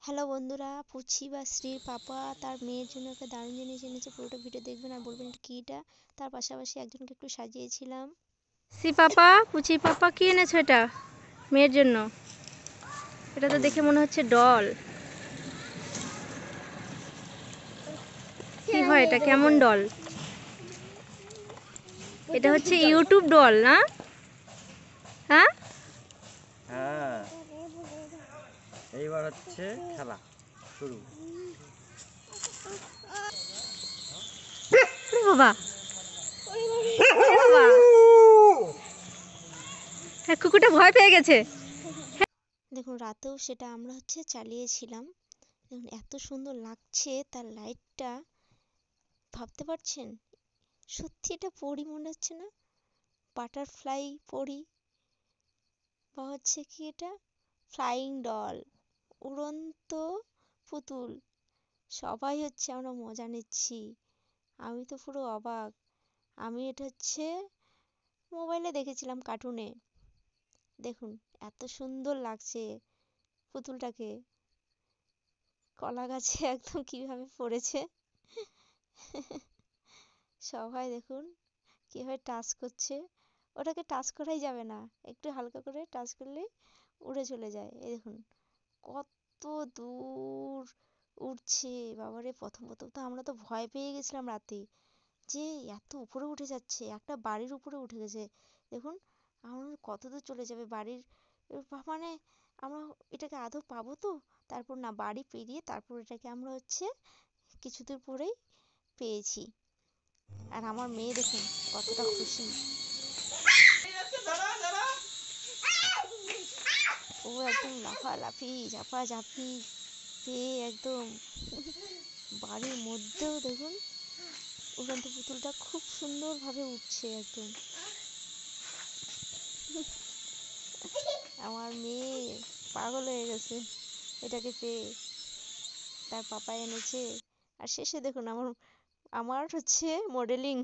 Hello বন্ধুরা, পুচি বা শ্রীর পাপা তার মেয়ের জন্য একটা দারুণ জিনিস এনেছে। পুরোটা ভিডিও দেখবেন আর বলবেন এটা কি এটা। তার পাশাপাশি একজনকে একটু সাজিয়েছিলাম। শ্রী পাপা, পুচি পাপা, কি এনেছো এটা মেয়ের জন্য? এটা তো দেখে মনে হচ্ছে ডল। কি হয় এটা, কেমন ডল? এটা হচ্ছে ইউটিউব ডল না? হ্যাঁ, হ্যাঁ, এইবার হচ্ছে খেলা শুরু। বাবা বাবা, হ্যাঁ, কুকুরটা ভয় পেয়ে গেছে। দেখুন, রাতেও সেটা আমরা চালিয়েছিলাম। দেখুন এত সুন্দর লাগছে তার লাইটটা, ভাবতে পারছেন? সত্যি এটা পরী মনে হচ্ছে না? বাটারফ্লাই পরী, বা কি এটা, ফ্লাইং ডল, উড়ন্ত পুতুল। সবাই আমরা মজা নিচ্ছি। আমি তো পুরো অবাক। আমি এটা মোবাইলে দেখেছিলাম, কার্টুনে। দেখুন এত সুন্দর লাগছে পুতুলটাকে, কলা গাছে একদম কিভাবে পড়েছে। সবাই দেখুন কিভাবে টাচ করছে। ওটাকে টাচ করাই যাবে না, একটু হালকা করে টাচ করলে উড়ে চলে যায়। এই দেখুন কত দূর উড়ছে। বাবারে, প্রথম প্রথম তো আমরা তো ভয় পেয়ে গেছিলাম রাতে, যে এত উপরে উঠে যাচ্ছে, একটা বাড়ির উপরে উঠে গেছে। দেখুন আমরা কত দূর চলে যাবে বাড়ির, মানে আমরা এটাকে আদৌ পাবো তো? তারপর না, বাড়ি পেরিয়ে তারপর এটাকে আমরা কিছু দূর পরেই পেয়েছি। আর আমার মেয়ে দেখুন কতটা খুশি। ও একদম লাফালাফি ঝাপাঝাপি পেয়ে একদম বাড়ির মধ্যেও দেখুন উড়ন্ত পুতুলটা খুব সুন্দরভাবে উঠছে একদম। আমার মেয়ে পাগল হয়ে গেছে এটাকে পেয়ে। তার পাপা এনেছে। আর শেষে দেখুন আমার আমার মডেলিং